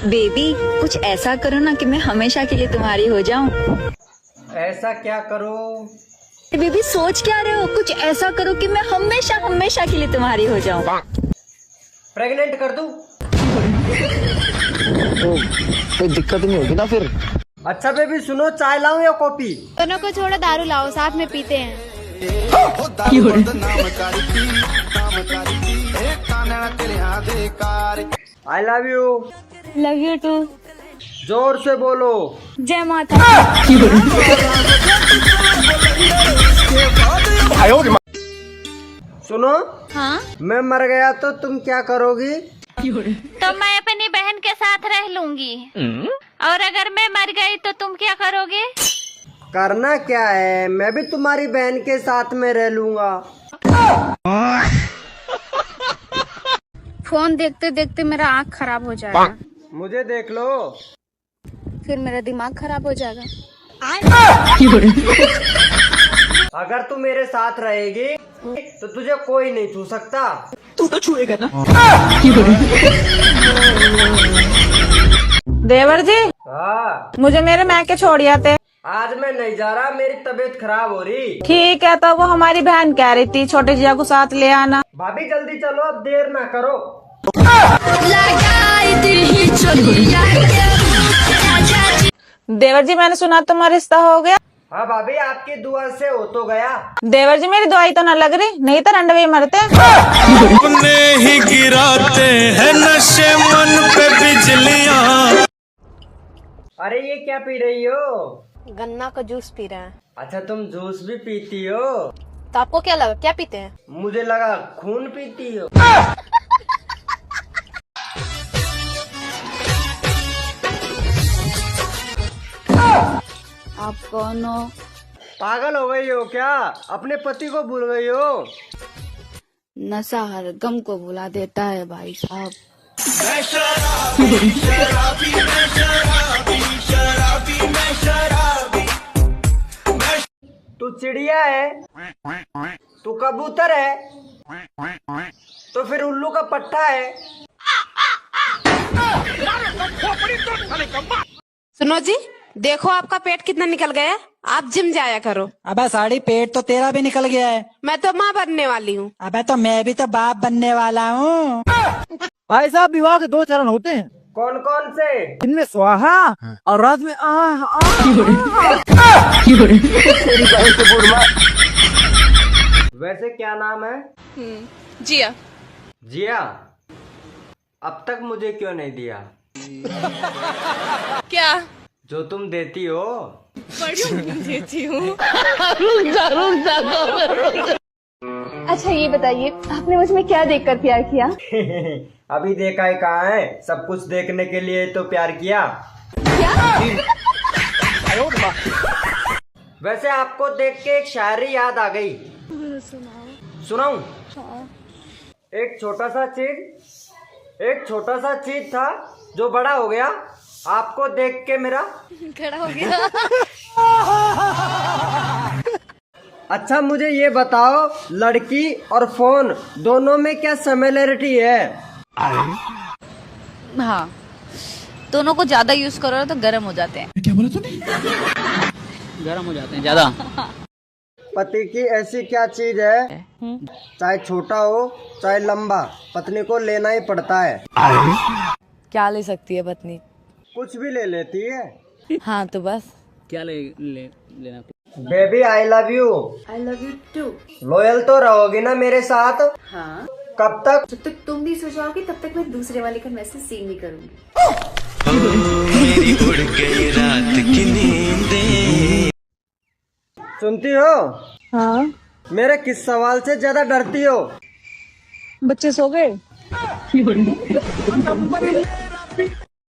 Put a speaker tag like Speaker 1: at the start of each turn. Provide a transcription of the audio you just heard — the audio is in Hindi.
Speaker 1: बेबी कुछ ऐसा करो ना कि मैं हमेशा के लिए तुम्हारी हो जाऊं।
Speaker 2: ऐसा क्या करूं?
Speaker 1: बेबी सोच क्या रहे हो? कुछ ऐसा करो कि मैं हमेशा हमेशा के लिए तुम्हारी हो जाऊं।
Speaker 2: प्रेग्नेंट कर दूं?
Speaker 3: तो कोई दिक्कत नहीं होगी ना फिर।
Speaker 2: अच्छा बेबी सुनो, चाय लाऊं या कॉफी?
Speaker 4: दोनों को छोड़ो, दारू लाओ, साथ में पीते हैं।
Speaker 2: I love you.
Speaker 4: Love you too.
Speaker 2: जोर से बोलो।
Speaker 4: जय माता।
Speaker 2: सुनो,
Speaker 4: हाँ,
Speaker 2: मैं मर गया तो तुम क्या करोगी?
Speaker 4: तो मैं अपनी बहन के साथ रह लूंगी। और अगर मैं मर गई तो तुम क्या करोगे?
Speaker 2: करना क्या है, मैं भी तुम्हारी बहन के साथ में रह लूंगा।
Speaker 4: फोन देखते देखते मेरा आँख खराब हो जाएगा,
Speaker 2: मुझे देख लो।
Speaker 4: फिर मेरा दिमाग खराब हो जाएगा।
Speaker 2: अगर तू मेरे साथ रहेगी तो तुझे कोई नहीं छू सकता।
Speaker 3: तू तो छुएगा ना।
Speaker 5: देवर जी,
Speaker 2: हाँ,
Speaker 5: मुझे मेरे मैके छोड़ आते।
Speaker 2: आज मैं नहीं जा रहा, मेरी तबीयत खराब हो रही।
Speaker 5: ठीक है, तो वो हमारी बहन कह रही थी छोटे जिया को साथ ले आना।
Speaker 2: भाभी जल्दी चलो, अब देर ना करो।
Speaker 5: देवर जी, मैंने सुना तुम्हारा रिश्ता हो गया।
Speaker 2: हाँ भाभी, आपकी दुआ से हो तो गया।
Speaker 5: देवर जी, मेरी दवाई तो ना लग रही, नहीं तो रंडवे ही मरते।
Speaker 6: अपने ही गिराते हैं नशे मन पे बिजलियां।
Speaker 2: अरे ये क्या पी रही हो?
Speaker 7: गन्ना का जूस पी रहे हैं।
Speaker 2: अच्छा तुम जूस भी पीती हो?
Speaker 7: तो आपको क्या लगा, क्या पीते हैं?
Speaker 2: मुझे लगा खून पीती हो।
Speaker 4: आप कौन हो?
Speaker 2: पागल हो गई हो क्या? अपने पति को भूल गई हो?
Speaker 4: नशा हर गम को भुला देता है भाई साहब।
Speaker 2: तू चिड़िया है? तू कबूतर है? तो फिर उल्लू का पट्टा है?
Speaker 7: सुनो जी, देखो आपका पेट कितना निकल गया है। आप जिम जाया करो।
Speaker 8: अबे साड़ी, पेट तो तेरा भी निकल गया है।
Speaker 7: मैं तो माँ बनने वाली हूँ।
Speaker 8: अबे तो मैं भी तो बाप बनने वाला हूँ। भाई साहब, विवाह के 2 चरण होते हैं।
Speaker 2: कौन कौन से?
Speaker 8: इनमें स्वाहा और रात में
Speaker 2: वैसे क्या नाम है?
Speaker 7: जिया।
Speaker 2: जिया? अब तक मुझे क्यों नहीं दिया?
Speaker 7: क्या?
Speaker 2: जो तुम देती हो।
Speaker 7: देती हूँ।
Speaker 4: अच्छा ये बताइए, आपने मुझ में क्या देखकर प्यार किया?
Speaker 2: अभी देखा है कहाँ है, सब कुछ देखने के लिए तो प्यार किया। वैसे आपको देख के एक शायरी याद आ गई। सुनाऊं? एक छोटा सा चीज था जो बड़ा हो गया, आपको देख के मेरा
Speaker 4: खड़ा हो गया।
Speaker 2: अच्छा मुझे ये बताओ, लड़की और फोन दोनों में क्या सिमिलरिटी है?
Speaker 1: हाँ, दोनों को ज्यादा यूज करो तो गर्म हो जाते हैं।
Speaker 3: क्या बोला तूने?
Speaker 8: गर्म हो जाते हैं ज्यादा।
Speaker 2: पति की ऐसी क्या चीज है, चाहे छोटा हो चाहे लंबा, पत्नी को लेना ही पड़ता है?
Speaker 1: क्या ले सकती है पत्नी?
Speaker 2: कुछ भी ले लेती है।
Speaker 1: हाँ तो बस।
Speaker 8: क्या लेना?
Speaker 2: Baby I love you.
Speaker 1: I love you too.
Speaker 2: Loyal तो रहोगी ना मेरे साथ?
Speaker 1: हाँ।
Speaker 2: कब तक?
Speaker 1: जब तक तुम भी सो जाओगी तब तक मैं दूसरे वाले का मैसेज सीन नहीं करूंगी।
Speaker 6: मेरी उड़ गई रात की नींदें।
Speaker 2: सुनती हो?
Speaker 5: हाँ,
Speaker 2: मेरे किस सवाल से ज्यादा डरती हो?
Speaker 5: बच्चे सो गए।